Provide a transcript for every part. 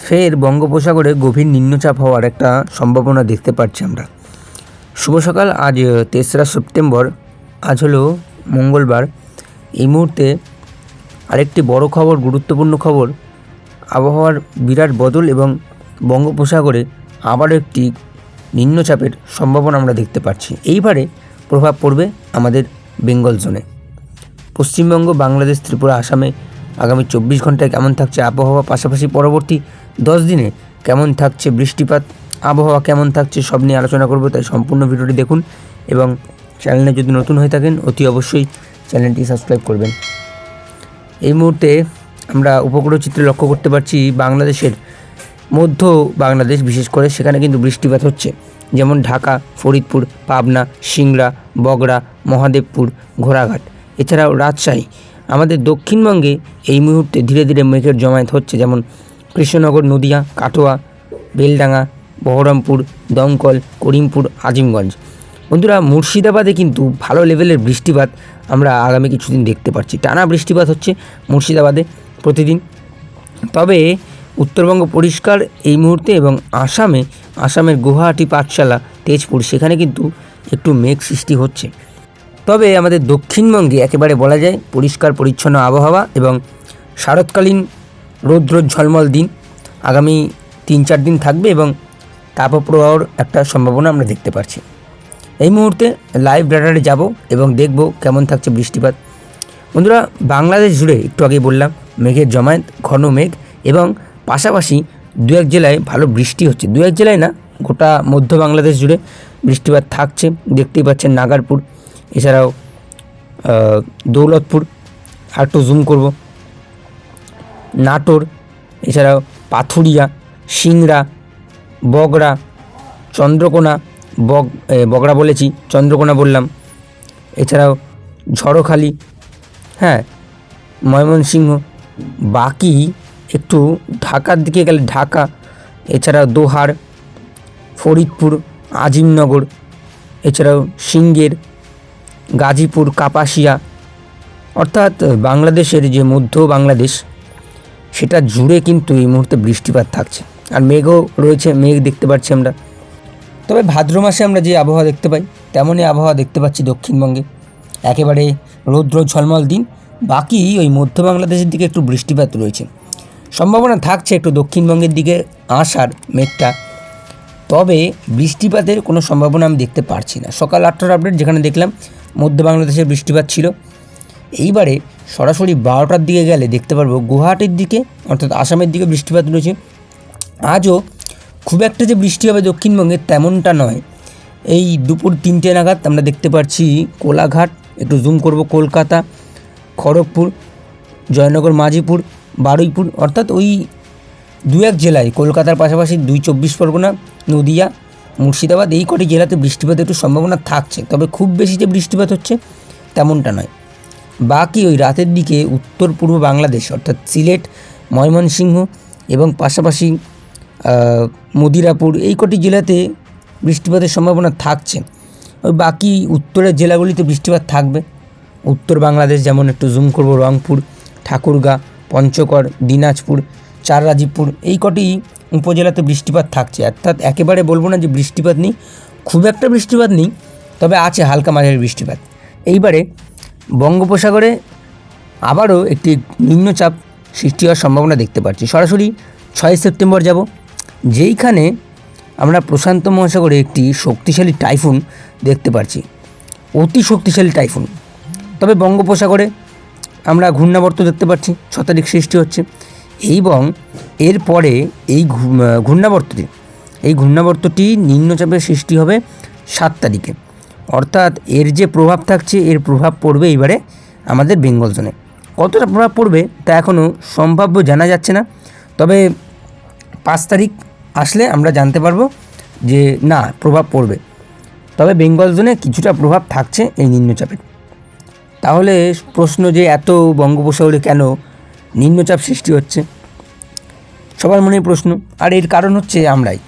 ফের বঙ্গোপসাগরে গভীর নিম্নচাপ হওয়ার একটা সম্ভাবনা দেখতে পাচ্ছি আমরা। শুভ সকাল। আজ 3রা সেপ্টেম্বর, আজ হলো মঙ্গলবার। এই মুহূর্তে আরেকটি বড় খবর, গুরুত্বপূর্ণ খবর, আবহাওয়ার বিরাট বদল এবং বঙ্গোপসাগরে আবারও একটি নিম্নচাপের সম্ভাবনা আমরা দেখতে পাচ্ছি। এইবারে প্রভাব পড়বে আমাদের বেঙ্গল জোনে। পশ্চিমবঙ্গ, বাংলাদেশ, ত্রিপুরা, আসামে আগামী 24 ঘন্টায় কেমন থাকছে আবহাওয়া, পাশাপাশি পরবর্তী 10 দিনে কেমন থাকছে বৃষ্টিপাত, আবহাওয়া কেমন থাকছে, সব নিয়ে আলোচনা করব। তাই সম্পূর্ণ ভিডিওটি দেখুন এবং চ্যানেলে যদি নতুন হয়ে থাকেন অতি অবশ্যই চ্যানেলটি সাবস্ক্রাইব করবেন। এই মুহূর্তে আমরা উপগ্রহ চিত্রে লক্ষ্য করতে পারছি বাংলাদেশের মধ্য বাংলাদেশ, বিশেষ করে সেখানে কিন্তু বৃষ্টিপাত হচ্ছে। যেমন ঢাকা, ফরিদপুর, পাবনা, সিংড়া, বগড়া, মহাদেবপুর, ঘোড়াঘাট, এছাড়াও রাজশাহী। আমাদের দক্ষিণবঙ্গে এই মুহূর্তে ধীরে ধীরে মেঘের জমায়েত হচ্ছে, যেমন কৃষ্ণনগর, নদিয়া, কাটোয়া, বেলডাঙ্গা, বহরমপুর, দমকল, করিমপুর, আজিমগঞ্জ। বন্ধুরা, মুর্শিদাবাদে কিন্তু ভালো লেভেলের বৃষ্টিপাত আমরা আগামী কিছুদিন দেখতে পাচ্ছি। টানা বৃষ্টিপাত হচ্ছে মুর্শিদাবাদে প্রতিদিন। তবে উত্তরবঙ্গ পরিষ্কার এই মুহূর্তে, এবং আসামের গুয়াহাটি, পাঠশালা, তেজপুর, সেখানে কিন্তু একটু মেঘ সৃষ্টি হচ্ছে। তবে আমাদের দক্ষিণবঙ্গে একেবারে বলা যায় পরিষ্কার পরিচ্ছন্ন আবহাওয়া এবং শরৎকালীন রৌদ্র ঝলমল দিন আগামী 3-4 দিন থাকবে এবং তাপপ্রবাহর একটা সম্ভাবনা আমরা দেখতে পাচ্ছি। এই মুহূর্তে লাইভ রাডারে যাব এবং দেখব কেমন থাকছে বৃষ্টিপাত। বন্ধুরা, বাংলাদেশ জুড়ে একটু আগেই বললাম মেঘের জমায়েত, ঘন মেঘ, এবং পাশাপাশি 2-1 জেলায় ভালো বৃষ্টি হচ্ছে। 2-1 জেলায় না, গোটা মধ্য বাংলাদেশ জুড়ে বৃষ্টিপাত থাকছে। দেখতেই পাচ্ছেন নাগারপুর, এছাড়াও দৌলতপুর, আর একটু জুম করব, নাটোর, এছাড়াও পাথুরিয়া, সিংড়া, বগড়া, চন্দ্রকোনা, বগড়া বলেছি, চন্দ্রকোনা বললাম, এছাড়াও ঝড়খালি, ময়মনসিংহ। বাকি একটু ঢাকার দিকে গেলে ঢাকা, এছাড়াও দোহার, ফরিদপুর, আজিমনগর, এছাড়াও সিঙ্গের, গাজীপুর, কাপাসিয়া, অর্থাৎ বাংলাদেশের যে মধ্য বাংলাদেশ সেটা জুড়ে কিন্তু এই মুহূর্তে বৃষ্টিপাত থাকছে। আর মেঘও রয়েছে, মেঘ দেখতে পাচ্ছি আমরা। তবে ভাদ্র মাসে আমরা যে আবহাওয়া দেখতে পাই তেমনই আবহাওয়া দেখতে পাচ্ছি দক্ষিণবঙ্গে। একেবারে রৌদ্র ঝলমল দিন। বাকি ওই মধ্য বাংলাদেশের দিকে একটু বৃষ্টিপাত রয়েছে, সম্ভাবনা থাকছে একটু দক্ষিণবঙ্গের দিকে আসার মেঘটা। তবে বৃষ্টিপাতের কোনো সম্ভাবনা আমি দেখতে পারছি না। সকাল 8টার আপডেট যেখানে দেখলাম মধ্য বাংলাদেশে বৃষ্টিপাত ছিল। এইবারে সরাসরি 12টার দিকে গেলে দেখতে পারবো গুয়াহাটির দিকে, অর্থাৎ আসামের দিকে বৃষ্টিপাত রয়েছে। আজও খুব একটা যে বৃষ্টি হবে দক্ষিণবঙ্গে তেমনটা নয়। এই দুপুর 3টে নাগাদ আমরা দেখতে পাচ্ছি কোলাঘাট, একটু জুম করব, কলকাতা, খড়গপুর, জয়নগর, মাঝিপুর, বারুইপুর, অর্থাৎ ওই 2-1 জেলায়, কলকাতার পাশাপাশি 2 চব্বিশ পরগনা, নদিয়া, মুর্শিদাবাদ, এই কটি জেলাতে বৃষ্টিপাতের একটু সম্ভাবনা থাকছে। তবে খুব বেশি যে বৃষ্টিপাত হচ্ছে তেমনটা নয়। বাকি ওই রাতের দিকে উত্তর পূর্ব বাংলাদেশ, অর্থাৎ সিলেট, ময়মনসিংহ এবং পাশাপাশি মদিরাপুর, এই কটি জেলাতে বৃষ্টিপাতের সম্ভাবনা থাকছে। ওই বাকি উত্তরের জেলাগুলিতে বৃষ্টিপাত থাকবে। উত্তর বাংলাদেশ যেমন একটু জুম করব, রংপুর, ঠাকুরগাঁ, পঞ্চগড়, দিনাজপুর, চাররাজীবপুর, এই কটি উপজেলাতে বৃষ্টিপাত থাকছে। অর্থাৎ একেবারে বলবো না যে বৃষ্টিপাত নেই, খুব একটা বৃষ্টিপাত নেই, তবে আছে হালকা মাঝারি বৃষ্টিপাত। এইবারে বঙ্গোপসাগরে আবারও একটি নিম্নচাপ সৃষ্টি হওয়ার সম্ভাবনা দেখতে পাচ্ছি। সরাসরি 6 সেপ্টেম্বর যাব, যেইখানে আমরা প্রশান্ত মহাসাগরে একটি শক্তিশালী টাইফুন দেখতে পাচ্ছি, অতি শক্তিশালী টাইফুন। তবে বঙ্গোপসাগরে আমরা ঘূর্ণাবর্ত দেখতে পাচ্ছি, 6 তারিখ সৃষ্টি হচ্ছে, এবং এরপরে এই ঘূর্ণাবর্তটি নিম্নচাপের সৃষ্টি হবে 7 তারিখে। অর্থাৎ এর যে প্রভাব থাকছে, এর প্রভাব পড়বে এইবারে আমাদের বেঙ্গল জোনে। কতটা প্রভাব পড়বে তা এখনও সম্ভাব্য জানা যাচ্ছে না। তবে 5 তারিখ আসলে আমরা জানতে পারবো যে না, প্রভাব পড়বে। তবে বেঙ্গল জোনে কিছুটা প্রভাব থাকছে এই নিম্নচাপের। তাহলে প্রশ্ন যে এত বঙ্গোপসাগরে কেন নিম্নচাপ সৃষ্টি হচ্ছে, সবার মনে প্রশ্ন। আর এর কারণ হচ্ছে আমরাই,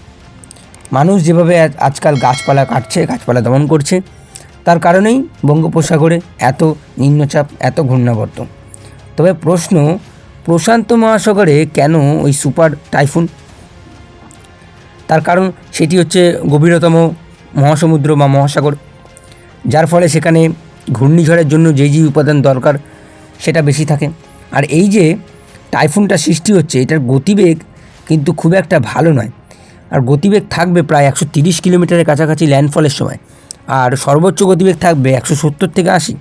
মানুষ যেভাবে আজকাল গাছপালা কাটছে, গাছপালা দমন করছে, তার কারণেই বঙ্গোপসাগরে এত নিম্নচাপ, এত ঘূর্ণাবর্ত। তবে প্রশ্ন, প্রশান্ত মহাসাগরে কেন ওই সুপার টাইফুন তার কারণ সেটি হচ্ছে গভীরতম মহাসমুদ্র বা মহাসাগর, যার ফলে সেখানে ঘূর্ণিঝড়ের জন্য যেই উপাদান দরকার সেটা বেশি থাকে। আর এই যে টাইফুনটা সৃষ্টি হচ্ছে, এটার গতিবেগ কিন্তু খুব একটা ভালো নয়, আর গতিবেগ থাকবে প্রায় 130 কিলোমিটারের কাছাকাছি ল্যান্ডফলের সময়, আর সর্বোচ্চ গতিবেগ থাকবে 170 থেকে 80।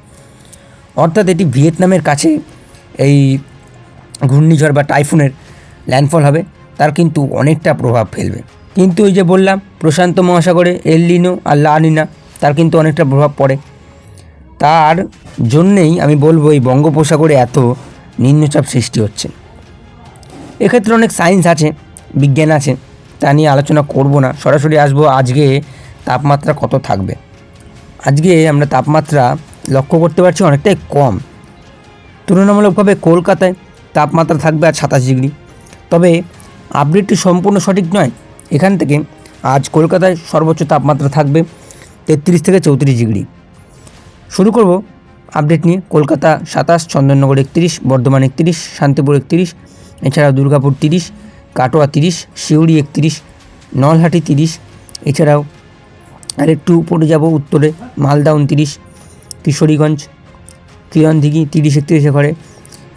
অর্থাৎ এটি ভিয়েতনামের কাছে এই ঘূর্ণিঝড় বা টাইফুনের ল্যান্ডফল হবে, তার কিন্তু অনেকটা প্রভাব ফেলবে। কিন্তু ওই যে বললাম, প্রশান্ত মহাসাগরে এল নিনো আর লা নিনা, তার কিন্তু অনেকটা প্রভাব পড়ে। তার জন্যেই আমি বলবো এই বঙ্গোপসাগরে এত নিম্নচাপ সৃষ্টি হচ্ছে। এক্ষেত্রে অনেক সায়েন্স আছে, বিজ্ঞান আছে, তা নিয়ে আলোচনা করব না, সরাসরি আসবো আজকে তাপমাত্রা কত থাকবে। আজকে আমরা তাপমাত্রা লক্ষ্য করতে পারছি অনেকটাই কম। তুলনামূলকভাবে কলকাতায় তাপমাত্রা থাকবে আজ 27 ডিগ্রি। তবে আপডেটটি সম্পূর্ণ সঠিক নয়। এখান থেকে আজ কলকাতায় সর্বোচ্চ তাপমাত্রা থাকবে 33 থেকে 34 ডিগ্রি। শুরু করব আপডেট নিয়ে। কলকাতা 27, চন্দননগর 31, বর্ধমান 31, শান্তিপুর 31, এছাড়াও দুর্গাপুর 30, কাটোয়া 30, সিউড়ি 31, নলহাটি 30, এছাড়াও আর একটু উপরে যাব উত্তরে মালদা 29, কিশোরীগঞ্জ কিরণদিঘি 30-31 ঘরে।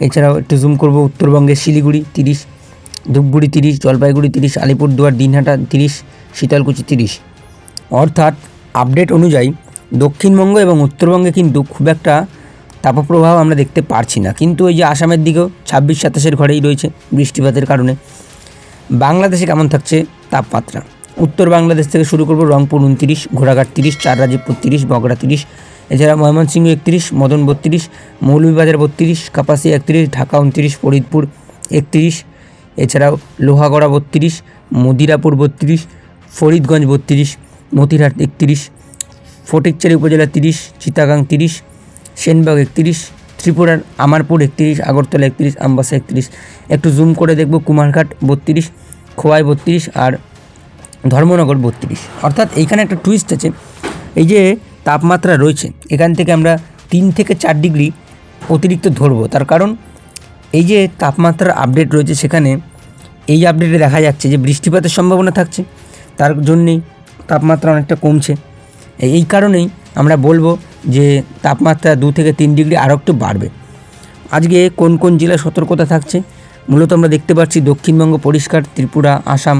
এছাড়াও একটু জুম করব উত্তরবঙ্গের শিলিগুড়ি 30, ধূপগুড়ি 30, জলপাইগুড়ি 30, আলিপুরদুয়ার দিনহাটা 30, শীতলকুচি 30। অর্থাৎ আপডেট অনুযায়ী দক্ষিণবঙ্গ এবং উত্তরবঙ্গে কিন্তু খুব একটা তাপপ্রবাহ আমরা দেখতে পারছি না, কিন্তু ওই যে আসামের দিকেও 26-27 ঘরেই রয়েছে বৃষ্টিপাতের কারণে। বাংলাদেশে কেমন থাকছে তাপমাত্রা? উত্তর বাংলাদেশ থেকে শুরু করব, রংপুর 29, ঘোড়াঘাট 30, চাররাজীবপুর 30, বগড়া 30, এছাড়া ময়মনসিংহ 31, মদন 32, মৌলভীবাজার 32, কাপাসিয়া 31, ঢাকা 29, ফরিদপুর 31, এছাড়াও লোহাগড়া 32, মদিরাপুর 32, ফরিদগঞ্জ 32, মতিরহাট 31, ফটিকচারি উপজেলা 30, চিটাগাং 30, সেনবাগ 31, ত্রিপুরার আমারপুর 31, আগরতলা 31, আমবাসা 31। একটু জুম করে দেখব কুমারঘাট 32, খোয়াই 32 আর ধর্মনগর 32। অর্থাৎ এইখানে একটা টুইস্ট আছে, এই যে তাপমাত্রা রয়েছে এখান থেকে আমরা 3 থেকে 4 ডিগ্রি অতিরিক্ত ধরবো। তার কারণ এই যে তাপমাত্রার আপডেট রয়েছে, সেখানে এই আপডেটে দেখা যাচ্ছে যে বৃষ্টিপাতের সম্ভাবনা থাকছে, তার জন্যেই তাপমাত্রা অনেকটা কমছে। এই কারণেই আমরা বলবো যে তাপমাত্রা 2 থেকে 3 ডিগ্রি আরও একটু বাড়বে। আজকে কোন কোন জেলায় সতর্কতা থাকছে? মূলত আমরা দেখতে পাচ্ছি দক্ষিণবঙ্গ পরিষ্কার, ত্রিপুরা, আসাম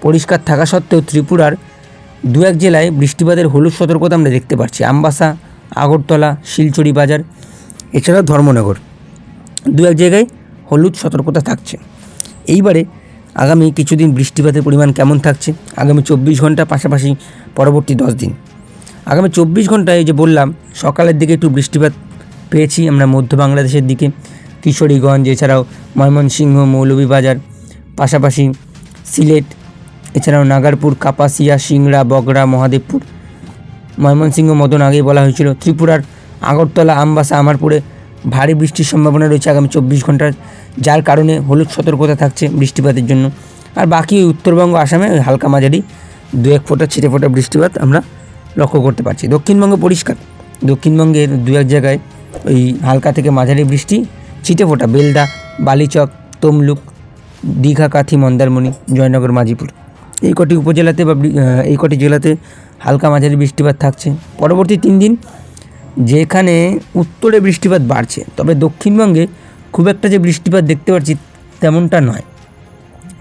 পরিষ্কার থাকা সত্ত্বেও ত্রিপুরার 2-1 জেলায় বৃষ্টিপাতের হলুদ সতর্কতা আমরা দেখতে পাচ্ছি। আমবাসা, আগরতলা, শিলচরি বাজার, এছাড়াও ধর্মনগর 2-1 জায়গায় হলুদ সতর্কতা থাকছে। এইবারে আগামী কিছুদিন বৃষ্টিপাতের পরিমাণ কেমন থাকছে? আগামী 24 ঘন্টা, পাশাপাশি পরবর্তী 10 দিন। আগামী 24 ঘন্টায় যে বললাম সকালের দিকে একটু বৃষ্টিপাত পেয়েছি আমরা মধ্য বাংলাদেশের দিকে, কিশোরীগঞ্জ, এছাড়াও ময়মনসিংহ, মৌলভীবাজার, পাশাপাশি সিলেট, এছাড়াও নাগারপুর, কাপাসিয়া, সিংড়া, বগড়া, মহাদেবপুর, ময়মনসিংহ, মদন আগেই বলা হয়েছিল। ত্রিপুরার আগরতলা, আমবাসা, আমারপুরে ভারী বৃষ্টির সম্ভাবনা রয়েছে আগামী 24 ঘন্টার, যার কারণে হলুদ সতর্কতা থাকছে বৃষ্টিপাতের জন্য। আর বাকি উত্তরবঙ্গ, আসামে হালকা মাঝারি 2-1 ফোঁটা ছিটে ফোঁটা বৃষ্টিপাত আমরা লক্ষ্য করতে পারছি। দক্ষিণবঙ্গ পরিষ্কার, দক্ষিণবঙ্গের 2-1 জায়গায় ওই হালকা থেকে মাঝারি বৃষ্টি ছিটে ফোঁটা, বেলদা, বালিচক, তমলুক, দীঘা, কাথি, মন্দারমণি, জয়নগর, মাঝিপুর, এই কটি উপজেলাতে বা এই কটি জেলাতে হালকা মাঝারি বৃষ্টিপাত থাকছে। পরবর্তী 3 দিন যেখানে উত্তরে বৃষ্টিপাত বাড়ছে, তবে দক্ষিণবঙ্গে খুব একটা যে বৃষ্টিপাত দেখতে পাচ্ছি তেমনটা নয়।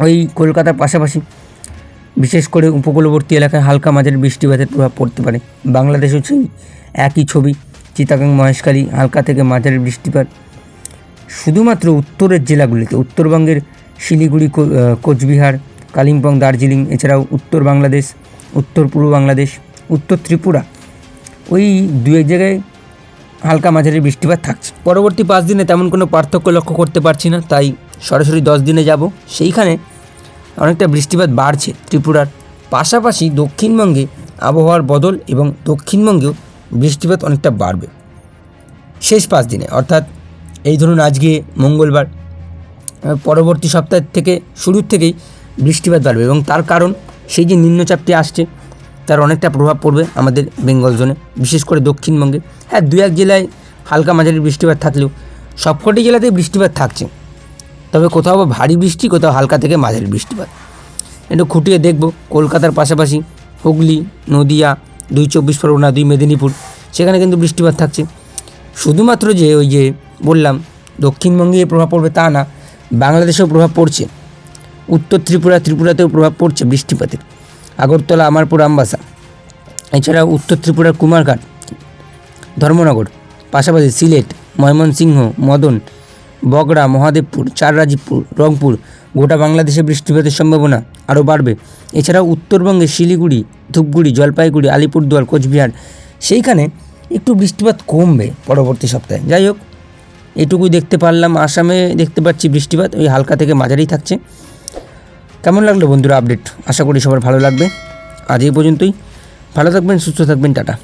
ওই কলকাতার পাশাপাশি বিশেষ করে উপকূলবর্তী এলাকায় হালকা মাঝারি বৃষ্টিপাতের প্রভাব পড়তে পারে। বাংলাদেশেও সেই একই ছবি, চিটাগাং, মহেশখালী হালকা থেকে মাঝারি বৃষ্টিপাত। শুধুমাত্র উত্তরের জেলাগুলিতে, উত্তরবঙ্গের শিলিগুড়ি, কোচবিহার, কালিম্পং, দার্জিলিং, এছাড়াও উত্তর বাংলাদেশ, উত্তর পূর্ব বাংলাদেশ, উত্তর ত্রিপুরা, ওই 2-1 জায়গায় হালকা মাঝারি বৃষ্টিপাত থাকছে। পরবর্তী 5 দিনে তেমন কোনো পার্থক্য লক্ষ্য করতে পারছি না, তাই সরাসরি 10 দিনে যাব। সেইখানে অনেকটা বৃষ্টিপাত বাড়ছে ত্রিপুরার পাশাপাশি দক্ষিণবঙ্গে আবহাওয়ার বদল, এবং দক্ষিণবঙ্গেও বৃষ্টিপাত অনেকটা বাড়বে শেষ 5 দিনে। অর্থাৎ এই ধরুন আজকে মঙ্গলবার, পরবর্তী সপ্তাহ থেকে শুরুর থেকেই বৃষ্টিপাত বাড়বে, এবং তার কারণ সেই যে নিম্নচাপটি আসছে তার অনেকটা প্রভাব পড়বে আমাদের বেঙ্গল জোনে, বিশেষ করে দক্ষিণবঙ্গে। হ্যাঁ, 2-1 জেলায় হালকা মাঝারি বৃষ্টিপাত থাকলেও সবকটি জেলাতেই বৃষ্টিপাত থাকছে, তবে কোথাও ভারী বৃষ্টি, কোথাও হালকা থেকে মাঝারি বৃষ্টিপাত। একটু খুঁটিয়ে দেখব। কলকাতার পাশাপাশি হুগলি, নদিয়া, 2 চব্বিশ পরগনা, 2 মেদিনীপুর, সেখানে কিন্তু বৃষ্টিপাত থাকছে। শুধুমাত্র যে ওই যে বললাম দক্ষিণবঙ্গে প্রভাব পড়বে তা না, বাংলাদেশেও প্রভাব পড়ছে। উত্তর ত্রিপুরাতেও প্রভাব পড়ছে বৃষ্টিপাতের। আগরতলা, আমারপুর, আমবাসা, এছাড়াও উত্তর ত্রিপুরার কুমারঘাট, ধর্মনগর, পাশাপাশি সিলেট, ময়মনসিংহ, মদন, বগড়া, মহাদেবপুর, চাররাজীবপুর, রংপুর, গোটা বাংলাদেশে বৃষ্টিপাতের সম্ভাবনা আরও বাড়বে। এছাড়াও উত্তরবঙ্গে শিলিগুড়ি, ধূপগুড়ি, জলপাইগুড়ি, আলিপুরদুয়ার, কোচবিহার, সেইখানে একটু বৃষ্টিপাত কমবে পরবর্তী সপ্তাহে। যাই হোক, এটুকুই দেখতে পারলাম। আসামে দেখতে পাচ্ছি বৃষ্টিপাত ওই হালকা থেকে মাঝারি থাকছে। কেমন লাগলো বন্ধুরা আপডেট? আশা করি সবার ভালো লাগবে। আজ এই পর্যন্তই। ভালো থাকবেন, সুস্থ থাকবেন, টাটা।